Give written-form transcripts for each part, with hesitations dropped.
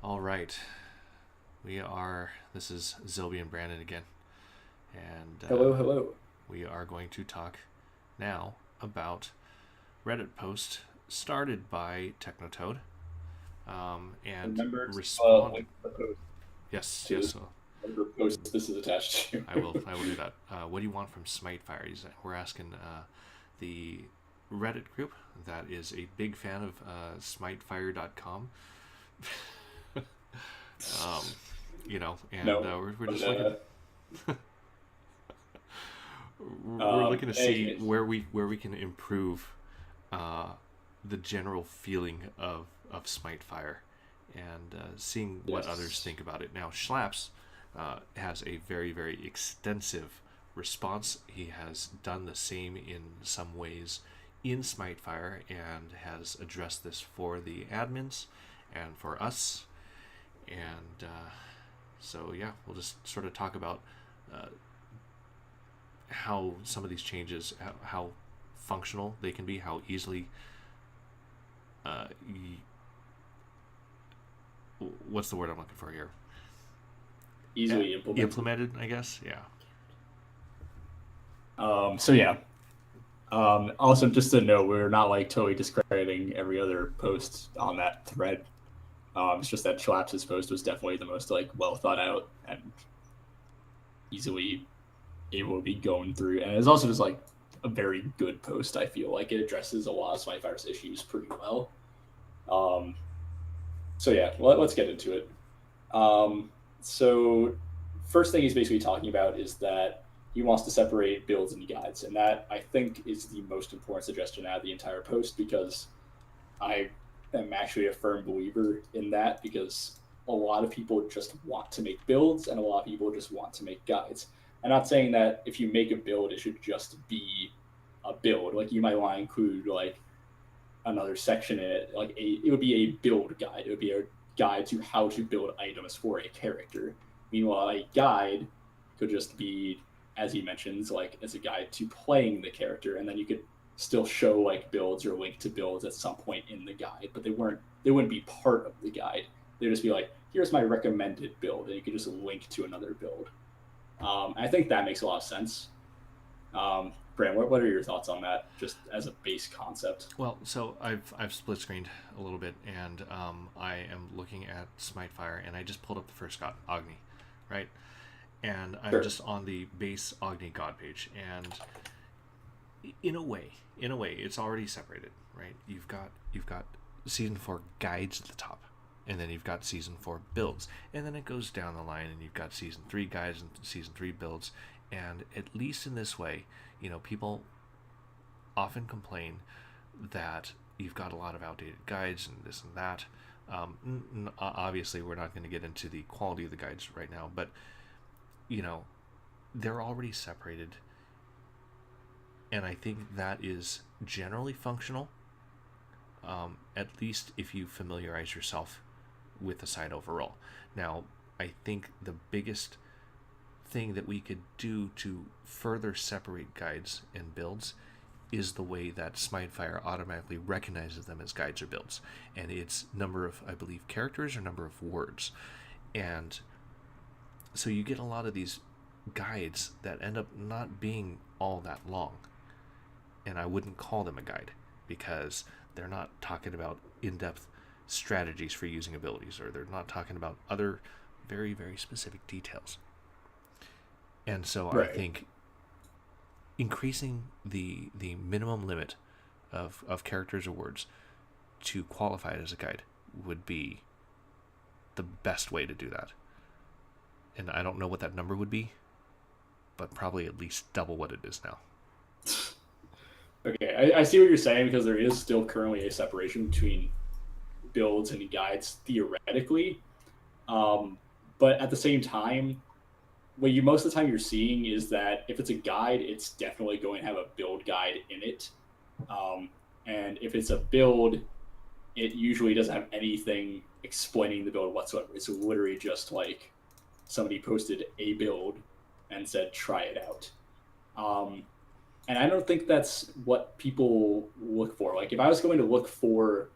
All right. This is Zilby and Brandon again. And Hello, hello. we are going to talk now about Reddit post started by Technotoad and Remember to respond. link the post Yes, to yes. this, So whatever post this is attached to. I will do that. What do you want from SmiteFire? We're asking the Reddit group that is a big fan of SmiteFire.com. um, and No, we're but just looking. We're looking to in any see case, where we can improve uh, the general feeling of SmiteFire and seeing what others yes. think about it. Now, Shlappz has a very extensive response. He has done the same in some ways in SmiteFire and has addressed this for the admins and for us. And so, yeah, we'll just sort of talk about uh, how some of these changes, how functional they can be, how easily, uh, what's the word I'm looking for here? Easily implemented. Implemented, I guess. Yeah. So yeah. Also, just to know, we're not like totally discrediting every other post on that thread. It's just that Shlapp's post was definitely the most like well thought out and easily able to be going through, and it's also just like a very good post. I feel like it addresses a lot of SmiteFire's issues pretty well. Um, so yeah, let's get into it. So first thing he's basically talking about is that he wants to separate builds and guides, and that I think is the most important suggestion out of the entire post because I am actually a firm believer in that because a lot of people just want to make builds and a lot of people just want to make guides. I'm not saying that if you make a build, it should just be a build. Like you might want to include like another section in it. Like it would be a build guide. It would be a guide to how to build items for a character. Meanwhile, a guide could just be, as he mentions, like as a guide to playing the character, and then you could still show like builds or link to builds at some point in the guide, but they wouldn't be part of the guide. They'd just be like, here's my recommended build, and you could just link to another build. I think that makes a lot of sense. Brand, what are your thoughts on that, just as a base concept? Well, so I've split screened a little bit, and I am looking at SmiteFire, and I just pulled up the first god, Agni, right? And I'm Sure. just on the base Agni god page, and in a way, it's already separated, right? You've got season 4 guides at the top, and then you've got season 4 builds, and then it goes down the line, and you've got season 3 guides and season 3 builds, and at least in this way, people often complain that you've got a lot of outdated guides and this and that. Obviously, we're not going to get into the quality of the guides right now, but you know they're already separated, and I think that is generally functional. At least if you familiarize yourself with the site overall. Now, I think the biggest thing that we could do to further separate guides and builds is the way that SmiteFire automatically recognizes them as guides or builds, and it's number of, I believe, characters or number of words, and so you get a lot of these guides that end up not being all that long, and I wouldn't call them a guide because they're not talking about in-depth strategies for using abilities, or they're not talking about other very specific details. And so I Right. think increasing the minimum limit of characters or words to qualify it as a guide would be the best way to do that. And I don't know what that number would be, but probably at least double what it is now. Okay, I see what you're saying because there is still currently a separation between builds and guides theoretically. Um, but at the same time, what you most of the time you're seeing is that if it's a guide, it's definitely going to have a build guide in it. Um, and if it's a build, it usually doesn't have anything explaining the build whatsoever. It's literally just like somebody posted a build and said try it out. Um, and I don't think that's what people look for. Like if I was going to look for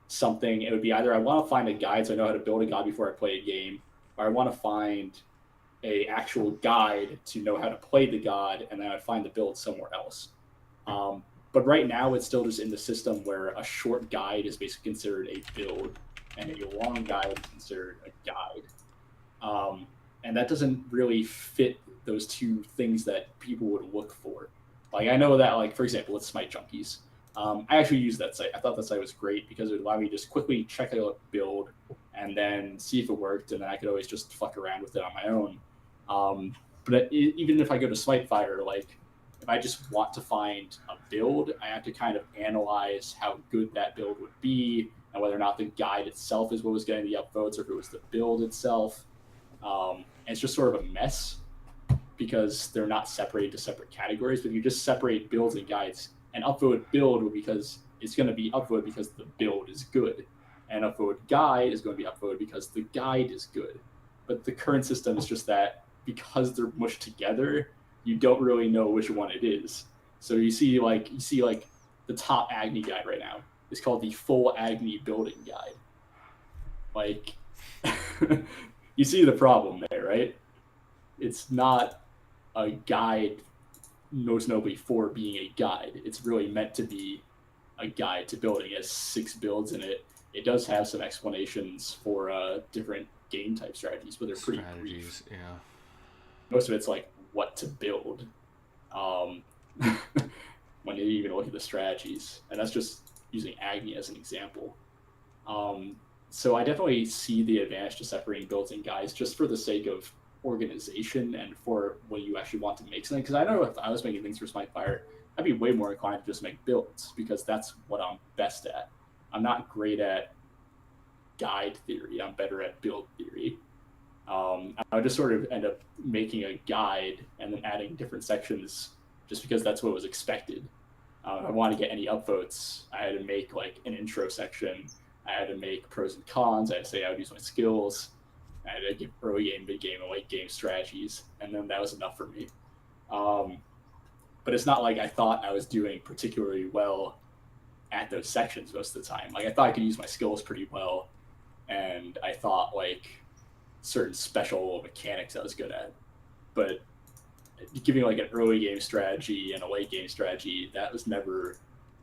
something, it would be either I want to find a guide so I know how to build a god before I play a game, or I want to find a actual guide to know how to play the god, and then I'd find the build somewhere else. But right now, it's still just in the system where a short guide is basically considered a build, and a long guide is considered a guide. And that doesn't really fit those two things that people would look for. Like, I know that, like, for example, with Smite Junkies, I actually used that site. I thought that site was great because it would allow me to just quickly check out build and then see if it worked, and then I could always just fuck around with it on my own. But even if I go to SmiteFire, like, if I just want to find a build, I have to kind of analyze how good that build would be and whether or not the guide itself is what was getting the upvotes or if it was the build itself. And it's just sort of a mess because they're not separated to separate categories. But if you just separate builds and guides, and upvote build because it's going to be upvoted because the build is good, and upvote guide is going to be upvoted because the guide is good. But the current system is just that because they're mushed together, you don't really know which one it is. So you see the top Agni guide right now is called the full Agni building guide. Like, you see the problem there, right? It's not a guide most notably for being a guide. It's really meant to be a guide to building. It has 6 builds in it. It does have some explanations for different game type strategies, but they're pretty brief. Yeah. Most of it's like what to build when you even look at the strategies, and that's just using Agni as an example. So I definitely see the advantage to separating builds and guides just for the sake of organization and for when you actually want to make something. Because I know if I was making things for SmiteFire, I'd be way more inclined to just make builds because that's what I'm best at. I'm not great at guide theory. I'm better at build theory. I would just sort of end up making a guide and then adding different sections just because that's what was expected. If I wanted to get any upvotes, I had to make like an intro section. I had to make pros and cons. I had to say I would use my skills. I had to give early game, mid game, and late game strategies, and then that was enough for me. But it's not like I thought I was doing particularly well at those sections most of the time. Like, I thought I could use my skills pretty well, and I thought like certain special mechanics I was good at. But giving like an early game strategy and a late game strategy, that was never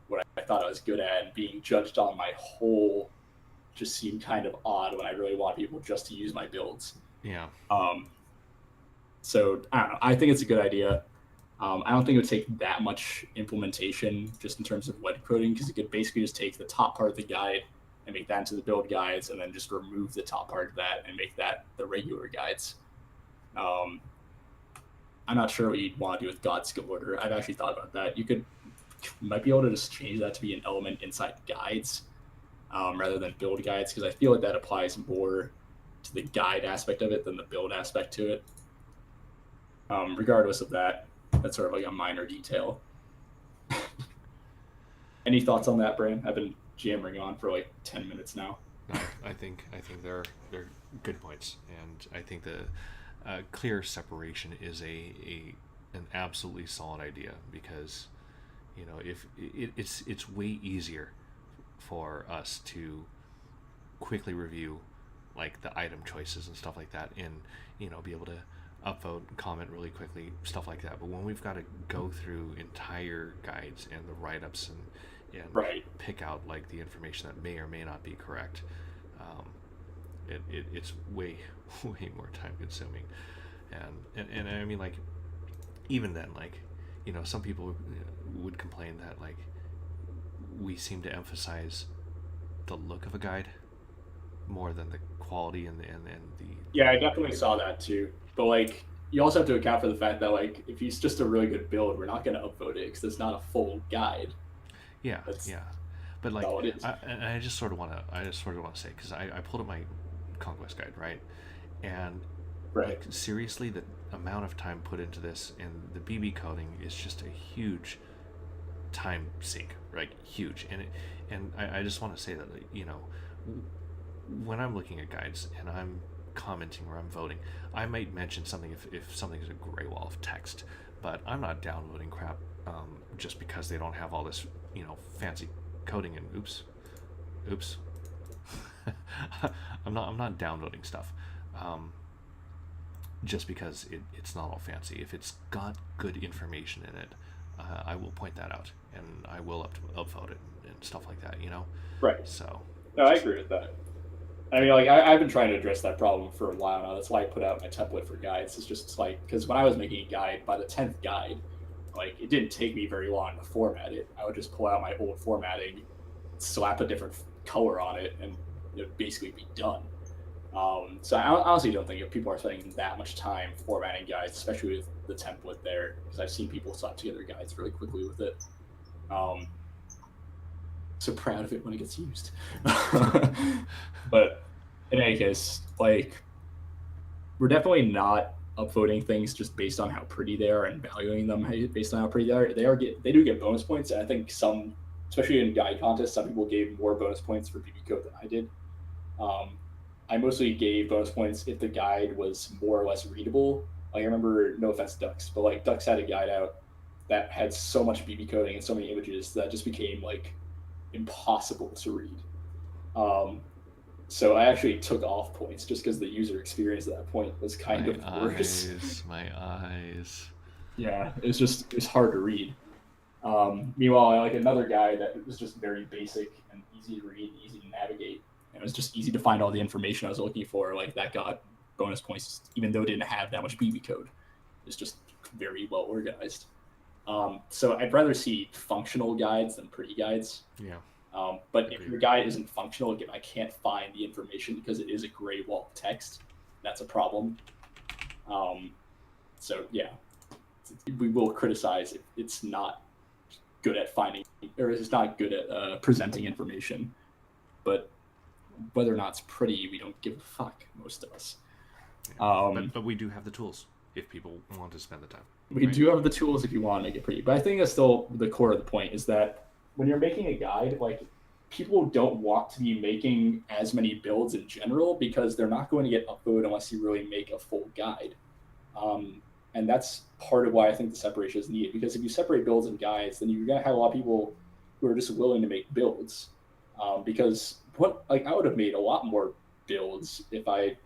what I thought I was good at. And being judged on my whole just seemed kind of odd when I really want people just to use my builds. Yeah. So I don't know. I think it's a good idea. I don't think it would take that much implementation just in terms of web coding, because it could basically just take the top part of the guide and make that into the build guides, and then just remove the top part of that and make that the regular guides. I'm not sure what you'd want to do with God skill order. I've actually thought about that. You might be able to just change that to be an element inside guides rather than build guides, because I feel like that applies more to the guide aspect of it than the build aspect to it. Regardless of that, that's sort of like a minor detail. Any thoughts on that, Bran? I've been jammering on for like 10 minutes now. No, I think they're good points, and I think the clear separation is an absolutely solid idea, because if it's way easier for us to quickly review like the item choices and stuff like that, and be able to upvote, comment really quickly, stuff like that. But when we've got to go through entire guides and the write-ups and right, pick out like the information that may or may not be correct, it's way more time consuming. And I mean, like, even then, like, some people would complain that like we seem to emphasize the look of a guide more than the quality and the yeah, I definitely saw that too. But like, you also have to account for the fact that like if it's just a really good build, we're not going to upvote it because it's not a full guide. Yeah. But like, I just sort of want to say, because I pulled up my Conquest guide, right? And like, seriously, the amount of time put into this and the BB coding is just a huge time sink, right? Huge. And I just want to say that, when I'm looking at guides and I'm commenting or I'm voting, I might mention something if something is a gray wall of text, but I'm not downloading crap just because they don't have all this fancy coding. And oops, I'm not downvoting stuff, just because it's not all fancy. If it's got good information in it, I will point that out, and I will upvote it and stuff like that. Right. So, No, I just agree with that. I mean, like I've been trying to address that problem for a while now. That's why I put out my template for guides. It's just like because when I was making a guide, by the 10th guide, like it didn't take me very long to format it. I would just pull out my old formatting, slap a different color on it, and it would basically be done. So I honestly don't think if people are spending that much time formatting guides, especially with the template there, because I've seen people slap together guides really quickly with it. So proud of it when it gets used. But in any case, like we're definitely not upvoting things just based on how pretty they are and valuing them based on how pretty they are. They do get bonus points, and I think some, especially in guide contests, some people gave more bonus points for BB code than I did. I mostly gave bonus points if the guide was more or less readable. Like I remember, no offense, Ducks, but like Ducks had a guide out that had so much BB coding and so many images that just became like impossible to read. So I actually took off points just because the user experience at that point was kind of worse. My eyes. Yeah, it was hard to read. Meanwhile, like another guy that was just very basic and easy to read, easy to navigate, and it was just easy to find all the information I was looking for. Like that got bonus points, even though it didn't have that much BB code. It's just very well organized. So I'd rather see functional guides than pretty guides. Yeah. But if your guide isn't functional, again, I can't find the information because it is a gray wall of text. That's a problem. So yeah, we will criticize if it's not good at finding, or it's not good at presenting information. But whether or not it's pretty, we don't give a fuck, most of us. But we do have the tools if people want to spend the time. We do have the tools if you want to make it pretty. But I think that's still the core of the point, is that when you're making a guide, like people don't want to be making as many builds in general because they're not going to get upvoted unless you really make a full guide. And that's part of why I think the separation is needed, because if you separate builds and guides, then you're going to have a lot of people who are just willing to make builds. Because I would have made a lot more builds if I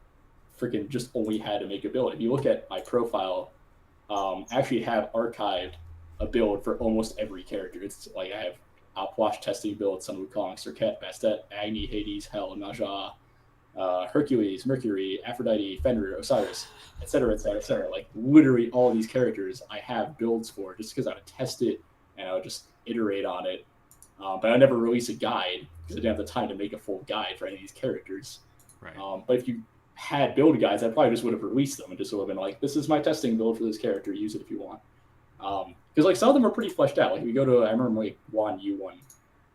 freaking just only had to make a build. If you look at my profile, I actually have archived a build for almost every character. It's like I have Outwash testing build, Sun Wukong, Serket, Bastet, Agni, Hades, Hel, Naja, Hercules, Mercury, Aphrodite, Fenrir, Osiris, etc., etc., etc. Like literally all of these characters I have builds for just because I would test it and I would just iterate on it. But I never release a guide because I didn't have the time to make a full guide for any of these characters. Right. But if you had build guides, I probably just would have released them and just would have been like, this is my testing build for this character. Use it if you want. Because like some of them are pretty fleshed out. Like if you go to, I remember like Wan U1,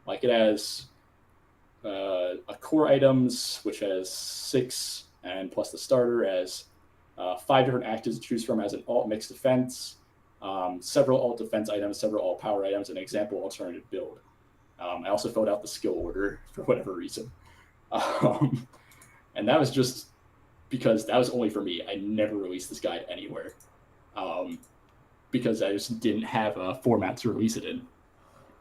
like it has a core items, which has 6, and plus the starter has 5 different actives to choose from, as an alt mixed defense, several alt defense items, several alt power items, and example alternative build. I also filled out the skill order for whatever reason. And that was just because that was only for me. I never released this guide anywhere. Because I just didn't have a format to release it in.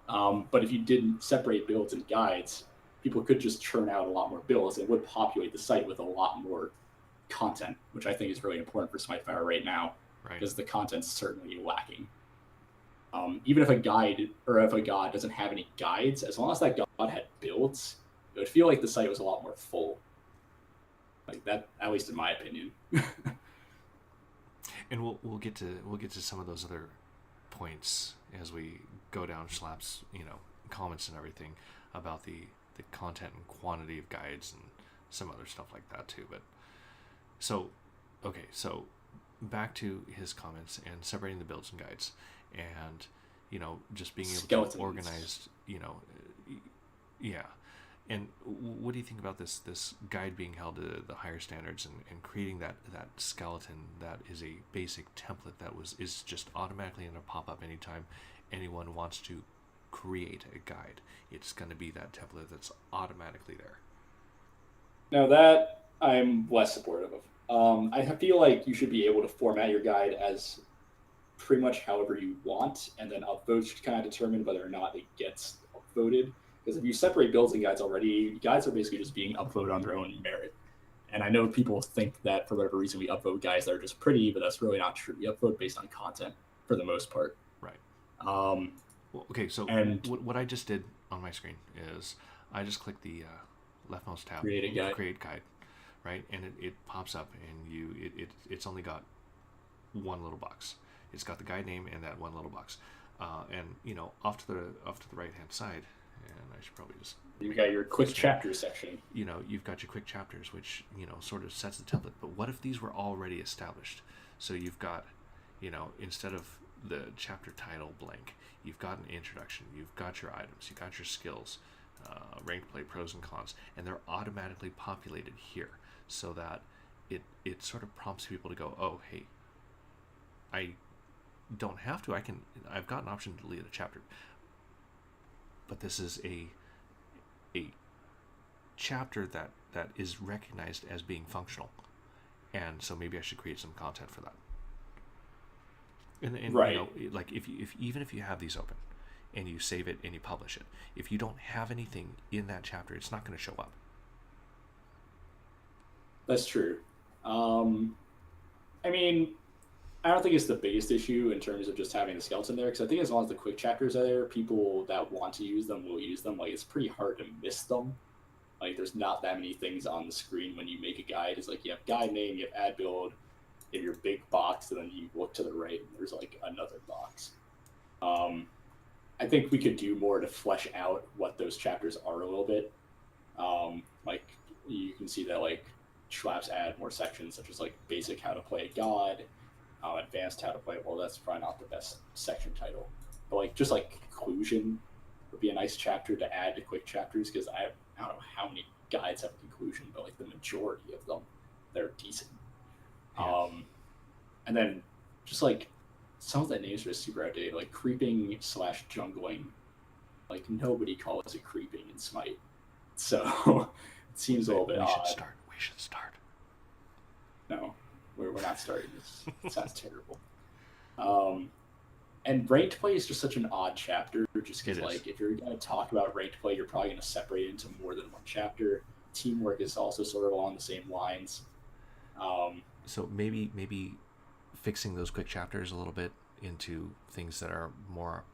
But if you didn't separate builds and guides, people could just churn out a lot more builds and would populate the site with a lot more content, which I think is really important for SmiteFire right now, because the content's certainly lacking. Even if a guide or if a god doesn't have any guides, as long as that god had builds, it would feel like the site was a lot more full. Like that, at least in my opinion. And we'll get to some of those other points as we go down Shlappz, comments and everything about the content and quantity of guides and some other stuff like that too. But so back to his comments and separating the builds and guides, and just being able to organize, yeah. And what do you think about this guide being held to the higher standards and creating that skeleton that is a basic template that is just automatically going to pop up anytime anyone wants to create a guide? It's going to be that template that's automatically there. Now that I'm less supportive of. I feel like you should be able to format your guide as pretty much however you want, and then upvotes should kind of determine whether or not it gets upvoted. Because if you separate builds and guides already, guides are basically just being upvoted on their own merit. And I know people think that for whatever reason we upvote guys that are just pretty, but that's really not true. We upvote based on content for the most part. Right. Well, okay, so what I just did on my screen is I just clicked the leftmost tab, create guide, right, and it pops up, and it's only got one little box. It's got the guide name and that one little box, and off to the right hand side, and I should probably just. You've got your quick chapters section. You've got your quick chapters, which sort of sets the template. But what if these were already established? So you've got, instead of the chapter title blank, you've got an introduction, you've got your items, you've got your skills, ranked play, pros and cons, and they're automatically populated here, so that it sort of prompts people to go, oh, hey, I don't have to. I've got an option to delete a chapter, but this is a chapter that is recognized as being functional, and so maybe I should create some content for that. And right. Like if even if you have these open and you save it and you publish it, if you don't have anything in that chapter, it's not going to show up. That's true. I mean, I don't think it's the biggest issue in terms of just having the skeleton there, because I think as long as the quick chapters are there, people that want to use them will use them. Like, it's pretty hard to miss them. Like, there's not that many things on the screen when you make a guide. It's like you have guide name, you have add build, you have your big box, and then you look to the right and there's like another box. I think we could do more to flesh out what those chapters are a little bit. Like, you can see that like Shlappz add more sections, such as like basic how to play a god, advanced how to play. Well, that's probably not the best section title, but like just like conclusion would be a nice chapter to add to quick chapters, because I don't know how many guides have a conclusion, but like the majority of them, they're decent. Yeah. And then just like some of the names are just super outdated, like creeping / jungling. Like nobody calls it creeping in Smite, so it seems a little bit odd. We should start. No, we're not starting this. It sounds terrible. And ranked play is just such an odd chapter, just because like if you're going to talk about ranked play, you're probably going to separate it into more than one chapter. Teamwork is also sort of along the same lines. So maybe fixing those quick chapters a little bit into things that are more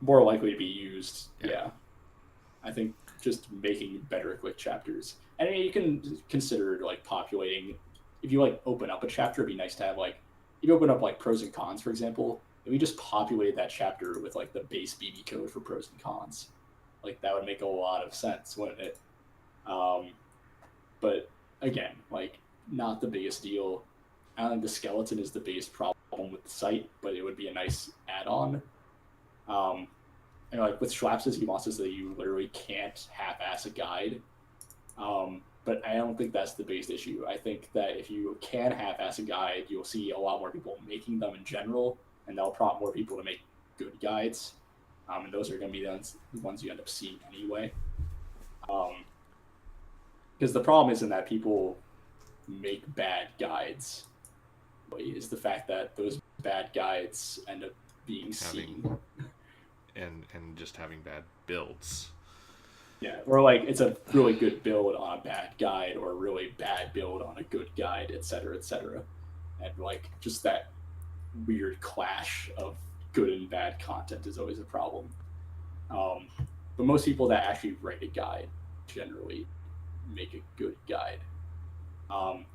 likely to be used. Yeah. I think just making better quick chapters. And I mean, you can consider like populating. If you like open up a chapter, it'd be nice to have like, if you open up like pros and cons, for example, if you just populated that chapter with like the base BB code for pros and cons, like that would make a lot of sense, wouldn't it? But again, like not the biggest deal. I don't think the skeleton is the biggest problem with the site, but it would be a nice add-on. And like with Shlappz, he wants to say you literally can't half-ass a guide. But I don't think that's the biggest issue. I think that if you can half-ass a guide, you'll see a lot more people making them in general, and that'll prompt more people to make good guides. And those are going to be the ones you end up seeing anyway. Because the problem isn't that people make bad guides. Is the fact that those bad guides end up being seen. And just having bad builds. Yeah, or like it's a really good build on a bad guide, or a really bad build on a good guide, etc., etc. And like just that weird clash of good and bad content is always a problem. But most people that actually write a guide generally make a good guide. And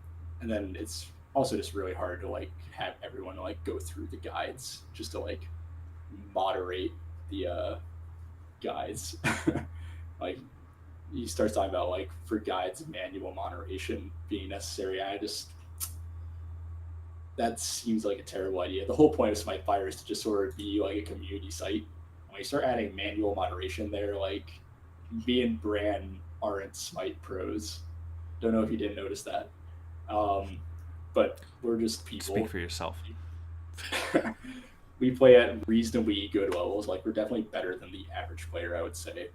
then it's also just really hard to like have everyone like go through the guides just to like moderate the guides. Like he starts talking about like for guides manual moderation being necessary. That seems like a terrible idea. The whole point of SmiteFire is to just sort of be like a community site. When you start adding manual moderation there, like me and Bran aren't Smite pros. Don't know if you didn't notice that. But we're just people. Speak for yourself. We play at reasonably good levels. Like we're definitely better than the average player, I would say.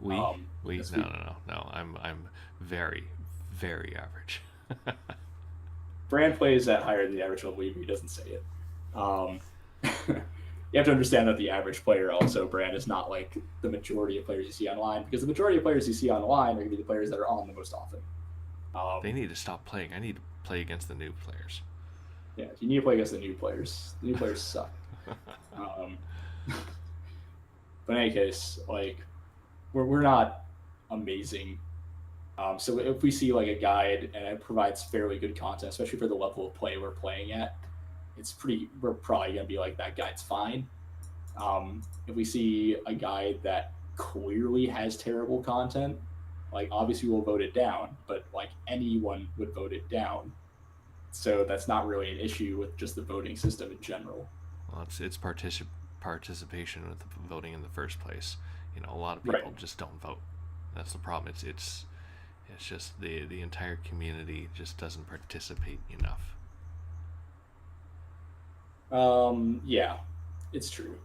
No. I'm very, very average. Bran plays at higher than the average level. He doesn't say it. you have to understand that the average player also, Brand, is not like the majority of players you see online, because the majority of players you see online are going to be the players that are on the most often. They need to stop playing. I need to play against the new players. Yeah, you need to play against the new players. The new players suck. But in any case, like, we're not amazing. So if we see like a guide and it provides fairly good content, especially for the level of play we're playing at, we're probably gonna be like, that guide's fine. If we see a guide that clearly has terrible content, like, obviously we'll vote it down, but like anyone would vote it down. So that's not really an issue with just the voting system in general. Well, it's participation with the voting in the first place. You know, a lot of people just don't vote. That's the problem. It's just the entire community just doesn't participate enough. Yeah, it's true.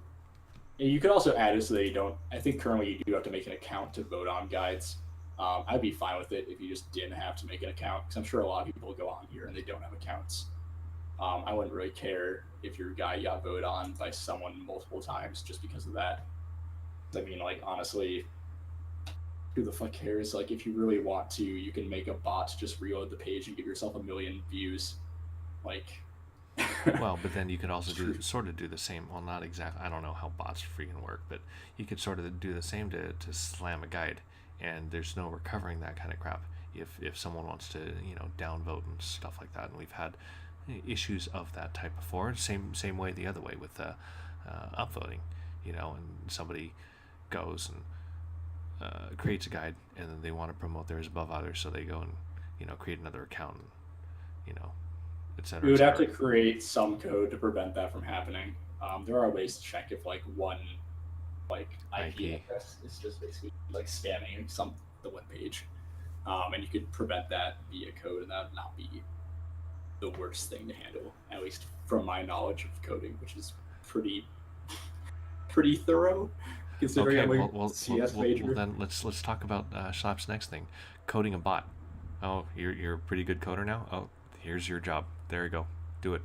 You could also add it so that you don't. I think currently you do have to make an account to vote on guides. I'd be fine with it if you just didn't have to make an account, because I'm sure a lot of people go on here and they don't have accounts. I wouldn't really care if your guide got voted on by someone multiple times just because of that. I mean, like, honestly, who the fuck cares? Like, if you really want to, you can make a bot to just reload the page and give yourself 1 million views. Like, well, but then you could also do the same. Well, not exactly. I don't know how bots freaking work, but you could sort of do the same to slam a guide, and there's no recovering that kind of crap if someone wants to, you know, downvote and stuff like that. And we've had issues of that type before. Same way the other way with upvoting, you know, and somebody goes and creates a guide, and then they want to promote theirs above others, so they go and, you know, create another account, and, you know, etc. We would have to create some code to prevent that from happening. There are ways to check if like one like IP address is just basically like spamming the web page, and you could prevent that via code, and that would not be the worst thing to handle, at least from my knowledge of coding, which is pretty thorough. Considering I'm a CS major. Well, then let's talk about Shlapp's next thing, coding a bot. Oh, you're a pretty good coder now. Oh, here's your job. There you go. Do it.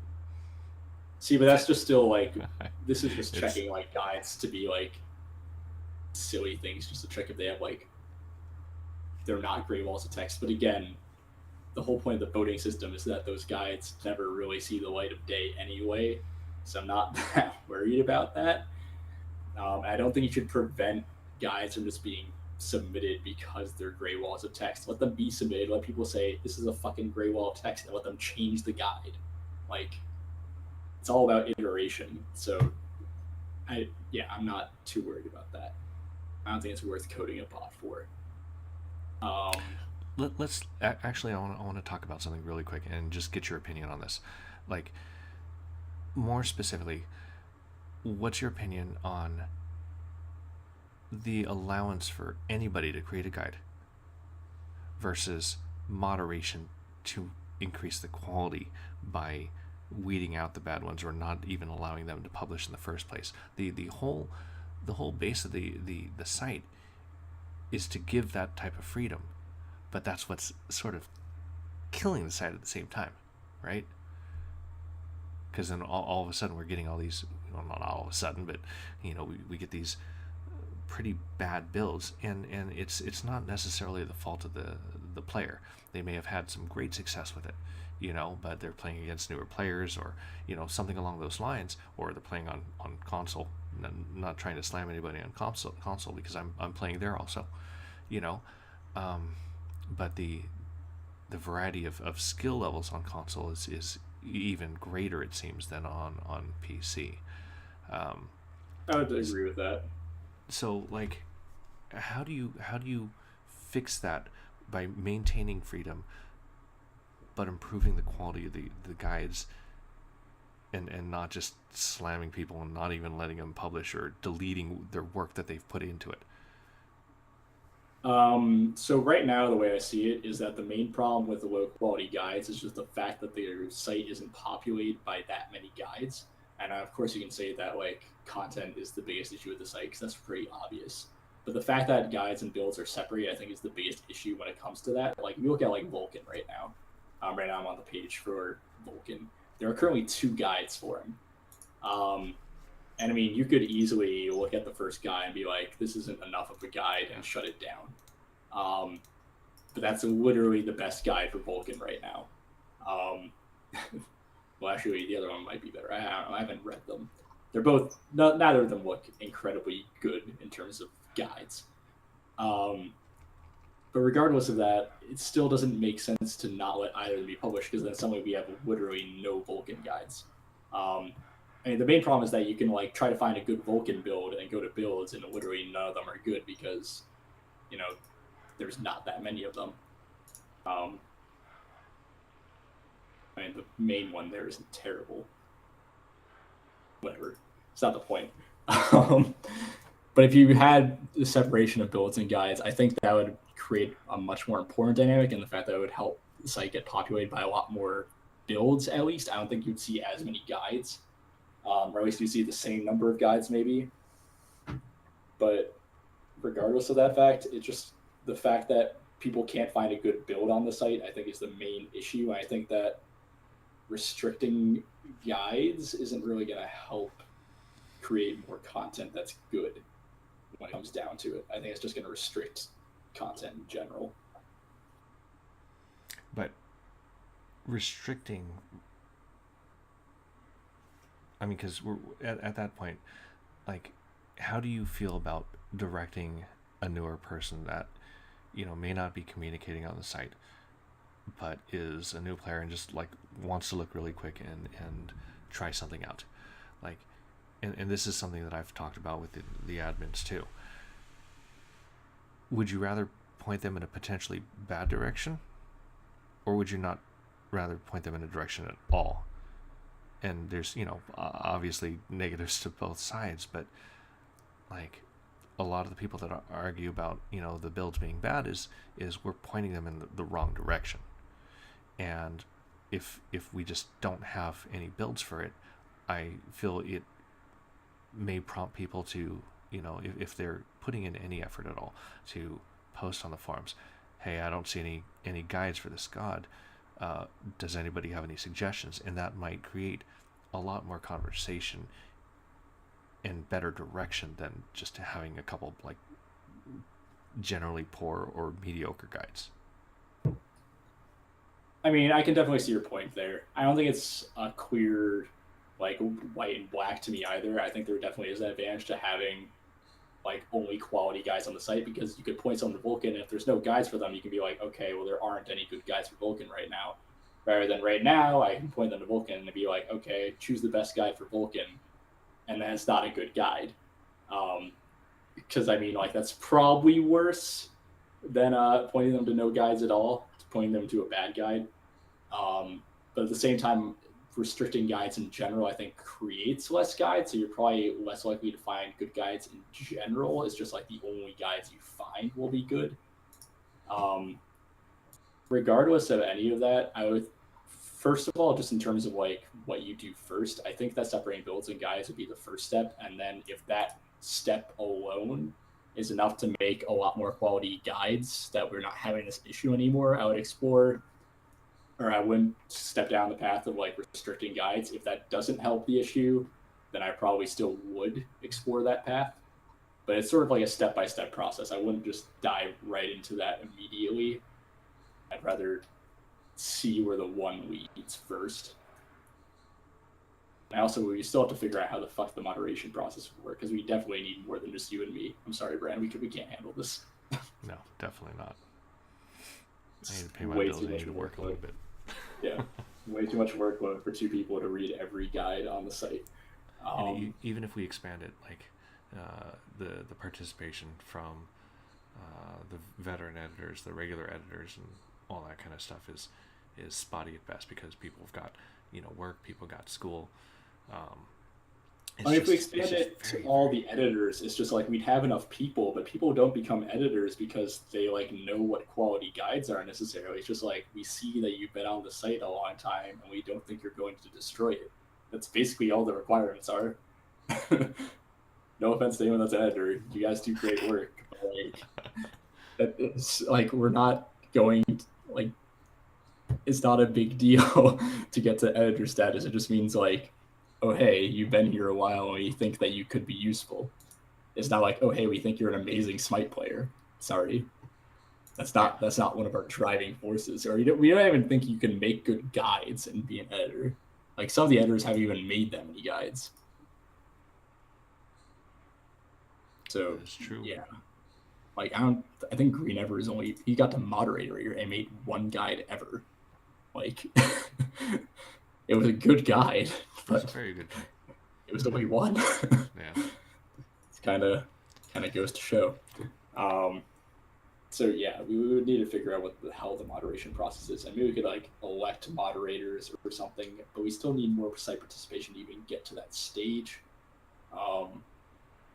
See, but that's just still like, this is just checking like guides to be like silly things, just to check if they have like, they're not gray walls of text. But again, the whole point of the voting system is that those guides never really see the light of day anyway. So I'm not that worried about that. I don't think you should prevent guides from just being submitted because they're gray walls of text. Let them be submitted. Let people say this is a fucking gray wall of text, and let them change the guide. Like, it's all about iteration. So I'm not too worried about that. I don't think it's worth coding a bot for. Let's actually, I want to talk about something really quick and just get your opinion on this. Like, more specifically, what's your opinion on the allowance for anybody to create a guide versus moderation to increase the quality by weeding out the bad ones or not even allowing them to publish in the first place? The whole base of the site is to give that type of freedom, but that's what's sort of killing the site at the same time, right? Because then all of a sudden we're getting all these, well, not all of a sudden, but, you know, we get these pretty bad builds, and it's not necessarily the fault of the player. They may have had some great success with it, you know, but they're playing against newer players, or, you know, something along those lines, or they're playing on console. Not trying to slam anybody on console because I'm playing there also, you know, but the variety of skill levels on console is even greater, it seems, than on PC. I would agree with that. So, like, how do you fix that by maintaining freedom but improving the quality of the guides, and not just slamming people and not even letting them publish or deleting their work that they've put into it? So right now, the way I see it is that the main problem with the low quality guides is just the fact that their site isn't populated by that many guides. And of course, you can say that like content is the biggest issue with the site, because that's pretty obvious. But the fact that guides and builds are separated, I think, is the biggest issue when it comes to that. Like, if you look at like Vulcan right now. Right now I'm on the page for Vulcan. There are currently 2 guides for him. And I mean, you could easily look at the first guy and be like, this isn't enough of a guide, and shut it down. But that's literally the best guide for Vulcan right now. Well, actually, the other one might be better. I don't know. I haven't read them. They're both, neither of them look incredibly good in terms of guides. But regardless of that, it still doesn't make sense to not let either of them be published, because then suddenly we have literally no Vulcan guides. I mean, the main problem is that you can like try to find a good Vulcan build and go to builds, and literally none of them are good because, you know, there's not that many of them. I mean, the main one there isn't terrible. Whatever, it's not the point. But if you had the separation of builds and guides, I think that would create a much more important dynamic, and the fact that it would help the site get populated by a lot more builds, at least. I don't think you'd see as many guides, or at least you see the same number of guides maybe. But regardless of that fact, it's just the fact that people can't find a good build on the site, I think, is the main issue. I think that restricting guides isn't really going to help create more content that's good when it comes down to it. I think it's just going to restrict content in general. But restricting, I mean, because we're at that point, like, how do you feel about directing a newer person that, you know, may not be communicating on the site, but is a new player and just like wants to look really quick and try something out, like, and this is something that I've talked about with the admins too. Would you rather point them in a potentially bad direction, or would you not rather point them in a direction at all? And there's, you know, obviously negatives to both sides, but like a lot of the people that argue about, you know, the builds being bad is we're pointing them in the wrong direction. And if we just don't have any builds for it, I feel it may prompt people to, you know, if they're putting in any effort at all, to post on the forums, hey, I don't see any guides for this god. Does anybody have any suggestions? And that might create a lot more conversation and better direction than just having a couple like generally poor or mediocre guides. I mean, I can definitely see your point there. I don't think it's a clear, like, white and black to me either. I think there definitely is an advantage to having like only quality guides on the site, because you could point someone to Vulcan, and if there's no guides for them, you can be like, okay, well, there aren't any good guides for Vulcan right now. Rather than right now, I can point them to Vulcan and be like, okay, choose the best guide for Vulcan, and then it's not a good guide. Because I mean, like, that's probably worse than pointing them to no guides at all, pointing them to a bad guide. But at the same time, restricting guides in general, I think, creates less guides, so you're probably less likely to find good guides in general. It's just like the only guides you find will be good. Regardless of any of that, I would, first of all, just in terms of like what you do first, I think that separating builds and guides would be the first step. And then if that step alone is enough to make a lot more quality guides, that we're not having this issue anymore, I would explore, or I wouldn't step down the path of like restricting guides. If that doesn't help the issue, then I probably still would explore that path. But it's sort of like a step-by-step process. I wouldn't just dive right into that immediately. I'd rather see where the one leads first. And also, we still have to figure out how the fuck the moderation process would work, because we definitely need more than just you and me. I'm sorry, Brand, we can't handle this. No, definitely not. I need to pay my bills. I need to work a little bit. Yeah, way too much workload for two people to read every guide on the site. And even if we expand it, like the participation from the veteran editors, the regular editors, and all that kind of stuff is spotty at best, because people have got, you know, work, people got school. If we expand it to all the editors, it's just like we'd have enough people, but people don't become editors because they like know what quality guides are necessarily. It's just like, we see that you've been on the site a long time and we don't think you're going to destroy it. That's basically all the requirements are. No offense to anyone that's an editor, you guys do great work, but like, it's like, we're not going to, like, it's not a big deal to get to editor status. It just means like oh hey, you've been here a while and we think that you could be useful. It's not like, oh hey, we think you're an amazing Smite player. Sorry, Yeah, that's not one of our driving forces. Or we don't even think you can make good guides and be an editor. Like some of the editors haven't even made that many guides. So that is true. yeah, like I think Green Ever is only he got to moderator and made one guide ever. Like it was a good guide, It's a but very good guy. it was only one. Yeah. It's kind of goes to show. Um, so yeah, we would need to figure out what the hell the moderation process is, and maybe we could like elect moderators or something. But we still need more site participation to even get to that stage. Um,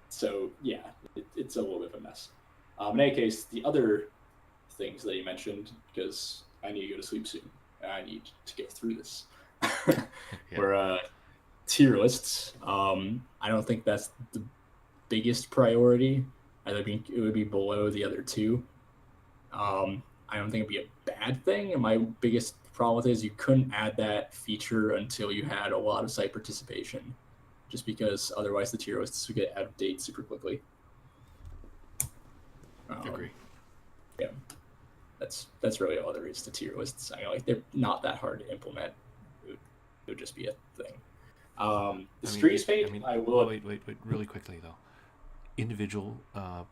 so yeah, it's a little bit of a mess. In any case, the other things that you mentioned, because I need to go to sleep soon, and I need to get through this. Yeah. Were tier lists. I don't think that's the biggest priority. I think it would be below the other two. I don't think it'd be a bad thing. And my biggest problem with it is you couldn't add that feature until you had a lot of site participation, just because otherwise the tier lists would get out of date super quickly. Agree. Yeah, that's really all there is to tier lists. I mean, like they're not that hard to implement. It would just be a thing. The streams page, I will. Wait, really quickly though. Individual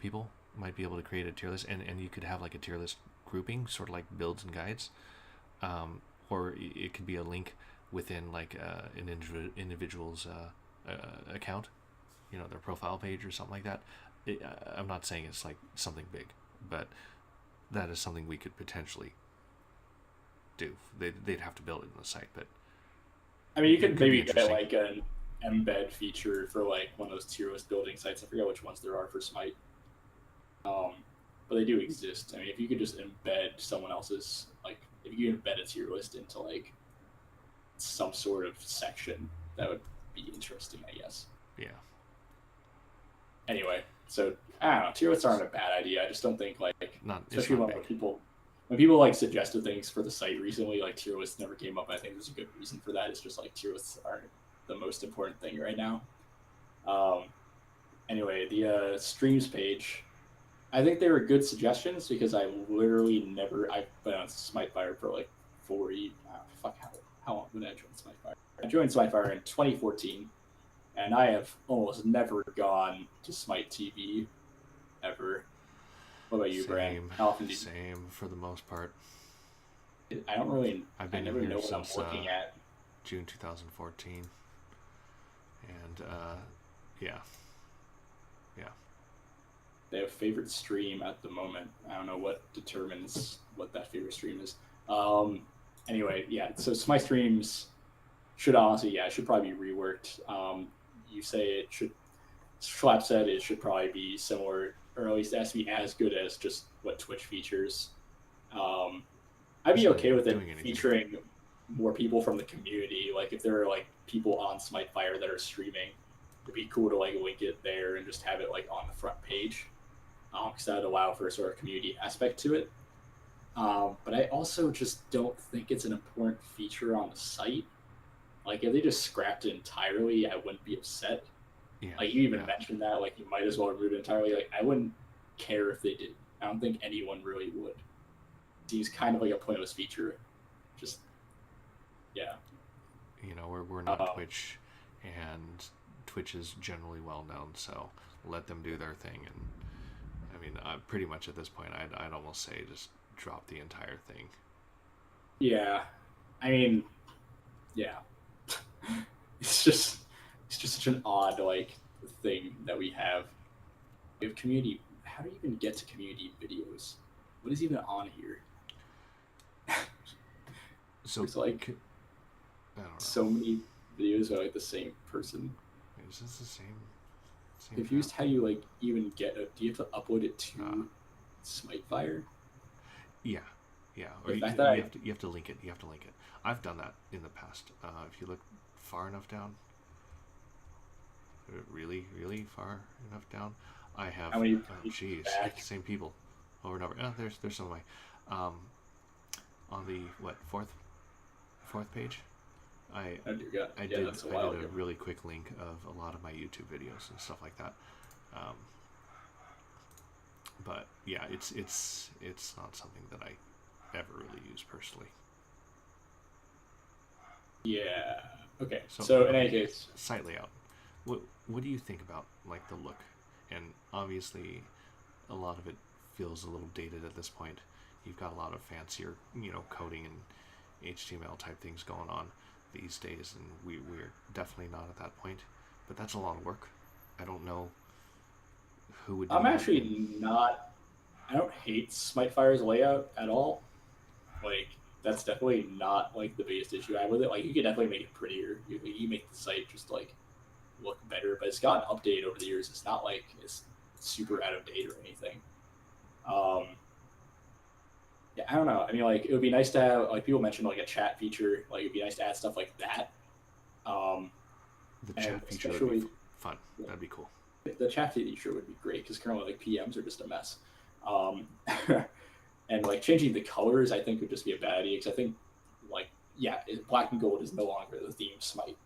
people might be able to create a tier list, and you could have like a tier list grouping, sort of like builds and guides, or it could be a link within like an individual's account, their profile page or something like that. I'm not saying it's like something big, but that is something we could potentially do. They'd have to build it in the site, but I mean, you it could could be maybe get interesting. like an embed feature for like one of those tier list building sites. I forget which ones there are for Smite, but they do exist. I mean, if you could just embed someone else's, like, if you could embed a tier list into like some sort of section, that would be interesting, I guess. Yeah. Anyway, so I don't know. Tier lists aren't a bad idea. I just don't think like, It's especially not big. when people like suggested things for the site recently, like tier lists never came up. I think there's a good reason for that. It's just like tier lists aren't the most important thing right now. Um, anyway, the streams page, I think they were good suggestions because I literally never I've been on SmiteFire for like 40 fuck how long did I join SmiteFire? I joined SmiteFire in 2014, and I have almost never gone to Smite TV ever. What about you, Bran? Same, How often do you? same for the most part. I don't really. I've I been in never here know what I'm since looking at. June 2014, and yeah, yeah. They have favorite stream at the moment. I don't know what determines what that favorite stream is. Um, anyway, yeah. So Smite streams should honestly, yeah, it should probably be reworked. You say it should. Shlappz said it should probably be similar, or at least it has to be as good as just what Twitch features. Um, I'd be It's not okay even with it doing anything. featuring more people from the community. Like if there are like people on SmiteFire that are streaming, it'd be cool to like link it there and just have it like on the front page, because that would allow for a sort of community aspect to it. But I also just don't think it's an important feature on the site. Like if they just scrapped it entirely, I wouldn't be upset. Yeah, Like you even yeah. mentioned that, like you might as well remove it entirely. Like I wouldn't care if they did. I don't think anyone really would. It seems kind of like a pointless feature. Just yeah. We're not Twitch, and Twitch is generally well known, so let them do their thing. And I mean, pretty much at this point, I'd almost say just drop the entire thing. Yeah. I mean, yeah. it's just it's just such an odd like thing that we have. We have community. How do you even get to community videos? What is even on here? So There's like I don't know. so many videos by like the same person. Is this the same Confused app? how you like even get it. Do you have to upload it to SmiteFire? Yeah, yeah. Or The you, fact that you I have to you have to link it. You have to link it. I've done that in the past. If you look far enough down, really, really far enough down, I have. how many Oh, jeez, back? same people over and over. Oh, there's some of my, on the what fourth page. I Oh dear God. I Yeah, did that's a I while did a ago. really quick link of a lot of my YouTube videos and stuff like that. Um, but yeah, it's not something that I ever really use personally. Yeah. Okay. So So in any okay, case, site layout. What do you think about like the look? And obviously, a lot of it feels a little dated at this point. You've got a lot of fancier, coding and HTML type things going on these days, and we're definitely not at that point. But that's a lot of work. I don't know who would do I'm that. And actually not. I don't hate SmiteFire's layout at all. Like that's definitely not like the biggest issue I have with it. Like you can definitely make it prettier. You make the site just like look better, but it's gotten updated over the years. It's not like it's super out of date or anything. Um, yeah, I don't know. I mean, like it would be nice to have like people mentioned like a chat feature. Like it'd be nice to add stuff like that. Um, the and chat feature would be especially fun. yeah, That'd be cool. the chat feature would be great because currently like PMs are just a mess. Um, and like changing the colors, I think would just be a bad idea because I think like yeah, black and gold is no longer the theme of Smite.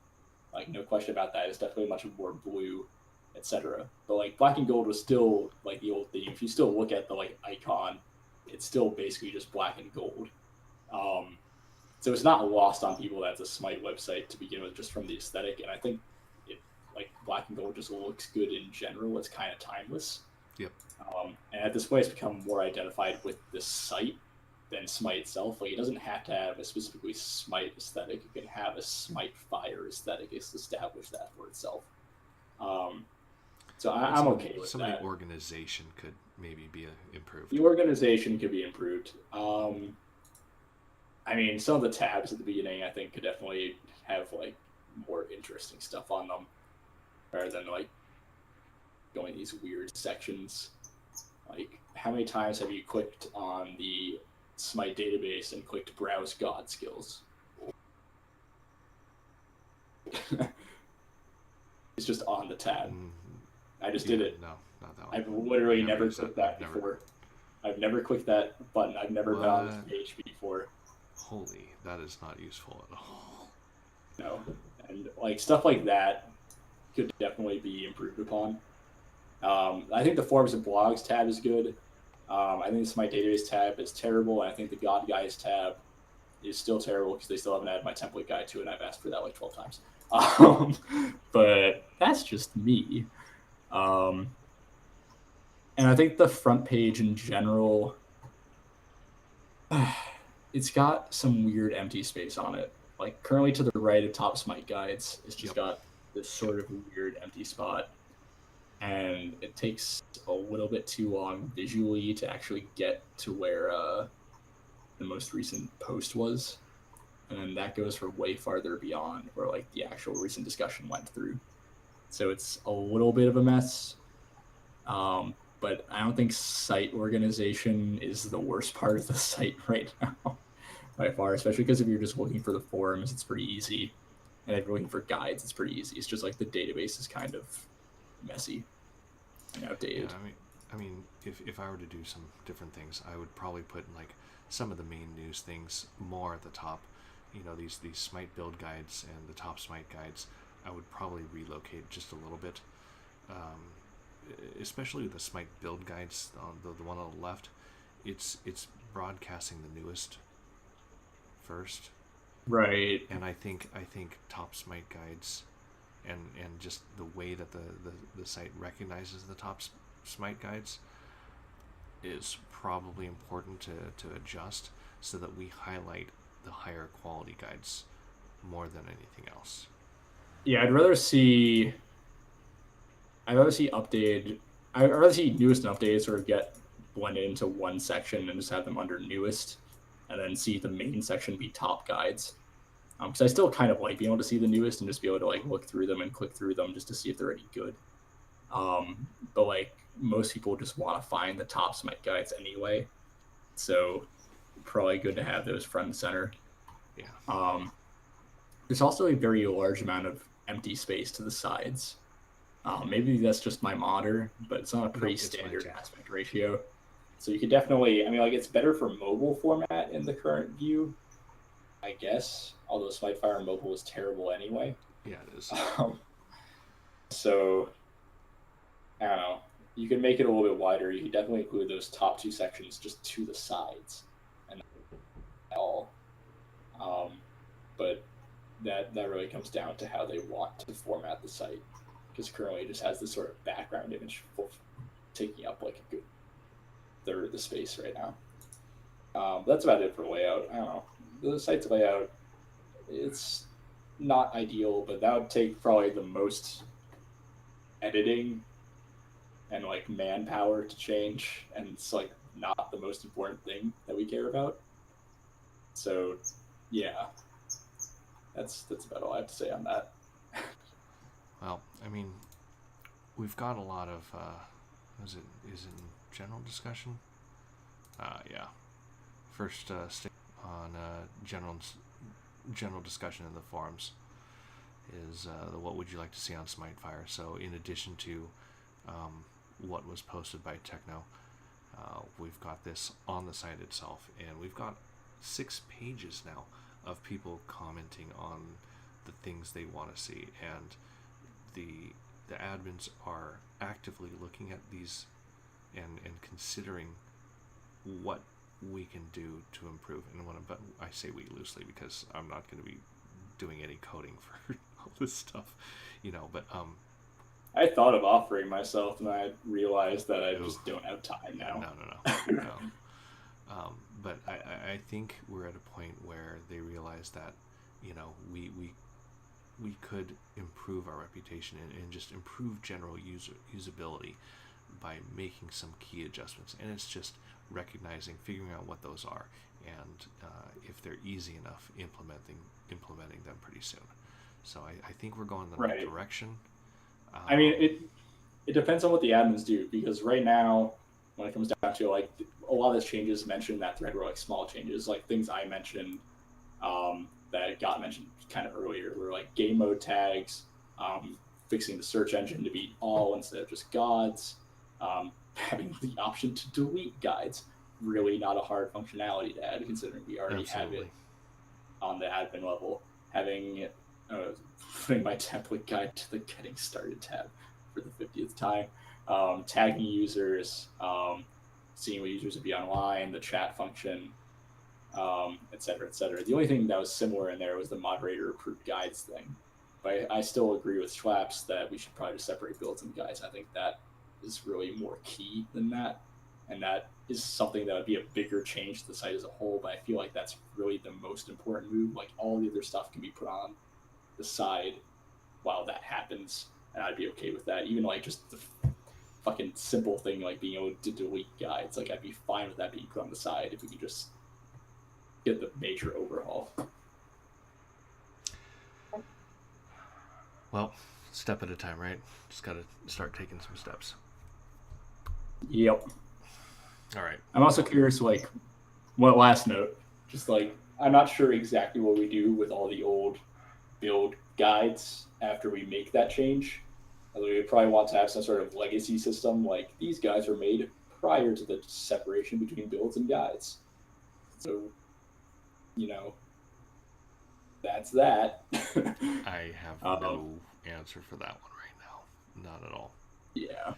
Like no question about that. It's definitely much more blue, etc. But like black and gold was still like the old theme. If you still look at the like icon, it's still basically just black and gold. Um, so it's not lost on people that's a Smite website to begin with, just from the aesthetic. And I think it like black and gold just looks good in general. It's kind of timeless. Yep. And at this point, it's become more identified with the site than Smite itself. Like it doesn't have to have a specifically Smite aesthetic. It can have a SmiteFire aesthetic. It's established that for itself. Um, so I'm okay with Some of the that. organization could maybe be improved. The organization could be improved. I mean, some of the tabs at the beginning, I think, could definitely have like more interesting stuff on them, rather than like going these weird sections. Like, how many times have you clicked on the Smite database and clicked Browse God Skills? It's just on the tab. I just did it. No, not that one. I've literally never used clicked that. that before. I've never clicked that button. I've never been on this page before. Holy, that is not useful at all. No. And like stuff like that could definitely be improved upon. I think the forums and blogs tab is good. I think the Smite database tab is terrible. And I think the God Guys tab is still terrible because they still haven't added my template guide to it. And I've asked for that like 12 times. But that's just me. And I think the front page in general, it's got some weird empty space on it. Like currently to the right of top Smite guides, it's just got this sort of weird empty spot. And it takes a little bit too long visually to actually get to where the most recent post was. And then that goes for way farther beyond where like the actual recent discussion went through. So it's a little bit of a mess. But I don't think site organization is the worst part of the site right now by far, especially because if you're just looking for the forums, it's pretty easy. And if you're looking for guides, it's pretty easy. It's just like the database is kind of messy and outdated. Yeah, I mean, if I were to do some different things, I would probably put like some of the main news things more at the top. These Smite build guides and the top Smite guides, I would probably relocate just a little bit. Especially the Smite build guides, the one on the left, it's broadcasting the newest first, Right. and I think top Smite guides, and just the way that the site recognizes the top Smite guides is probably important to adjust so that we highlight the higher quality guides more than anything else. Yeah, I'd rather see updated. I'd rather see newest and updated sort of get blended into one section and just have them under newest, and then see the main section be top guides. Because I still kind of like being able to see the newest and just be able to like look through them and click through them just to see if they're any good. But like most people just want to find the top Smite guides anyway, so probably good to have those front and center. Yeah. There's also a very large amount of empty space to the sides. Maybe that's just my monitor, but it's not a pretty standard aspect ratio. So you could definitely, I mean, like it's better for mobile format in the current view. I guess. Although SmiteFire mobile is terrible anyway. Yeah, it is. So I don't know. You can make it a little bit wider. You can definitely include those top two sections just to the sides, and all. But that really comes down to how they want to format the site, because currently it just has this sort of background image taking up like a good third of the space right now. That's about it for layout. I don't know. The site's layout, it's not ideal, but that would take probably the most editing and like manpower to change, and it's like not the most important thing that we care about. So yeah, that's about all I have to say on that. Well, I mean, we've got a lot of is it general discussion? Yeah. First stick on general discussion in the forums is what would you like to see on SmiteFire. So in addition to what was posted by Techno, we've got this on the site itself, and we've got 6 pages now of people commenting on the things they want to see, and the admins are actively looking at these and considering what we can do to improve. And but I say we loosely because I'm not going to be doing any coding for all this stuff, but I thought of offering myself, and I realized that I just don't have time now. No. But I think we're at a point where they realize that, we could improve our reputation and just improve general usability by making some key adjustments. And it's just figuring out what those are, and if they're easy enough, implementing them pretty soon. So I think we're going in the right direction. I mean, it depends on what the admins do, because right now, when it comes down to like a lot of these changes mentioned in that thread were like small changes, like things I mentioned that got mentioned kind of earlier were like game mode tags, fixing the search engine to be all instead of just gods, having the option to delete guides. Really not a hard functionality to add, considering we already have it on the admin level. Having putting my template guide to the getting started tab for the 50th time, tagging users, seeing what users would be online, the chat function, etc., etc. The only thing that was similar in there was the moderator approved guides thing. But I still agree with Shlappz that we should probably just separate builds and guides. I think that is really more key than that, and that is something that would be a bigger change to the site as a whole. But I feel like that's really the most important move. Like all the other stuff can be put on the side while that happens, and I'd be okay with that. Even like just the fucking simple thing like being able to delete guides, like I'd be fine with that being put on the side if we could just get the major overhaul. Well, step at a time, right? Just gotta start taking some steps. Yep. All right. I'm also curious, like, what last note? Just like, I'm not sure exactly what we do with all the old build guides after we make that change. We would probably want to have some sort of legacy system, like these guides were made prior to the separation between builds and guides. So, that's that. I have no answer for that one right now. Not at all. Yeah.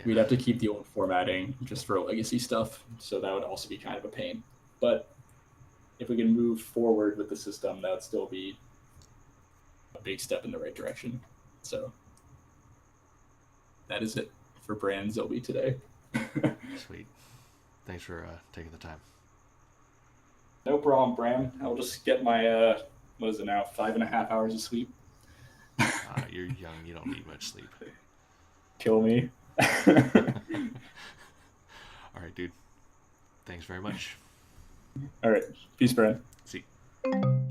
We'd have to keep the old formatting just for legacy stuff, so that would also be kind of a pain. But if we can move forward with the system, that would still be a big step in the right direction. So that is it for Brand Zilby today. Sweet. Thanks for taking the time. No problem, Bram. I'll just get my, what is it now, 5.5 hours of sleep. You're young. You don't need much sleep. Kill me. All right, dude. Thanks very much. All right. Peace, Bram. See you.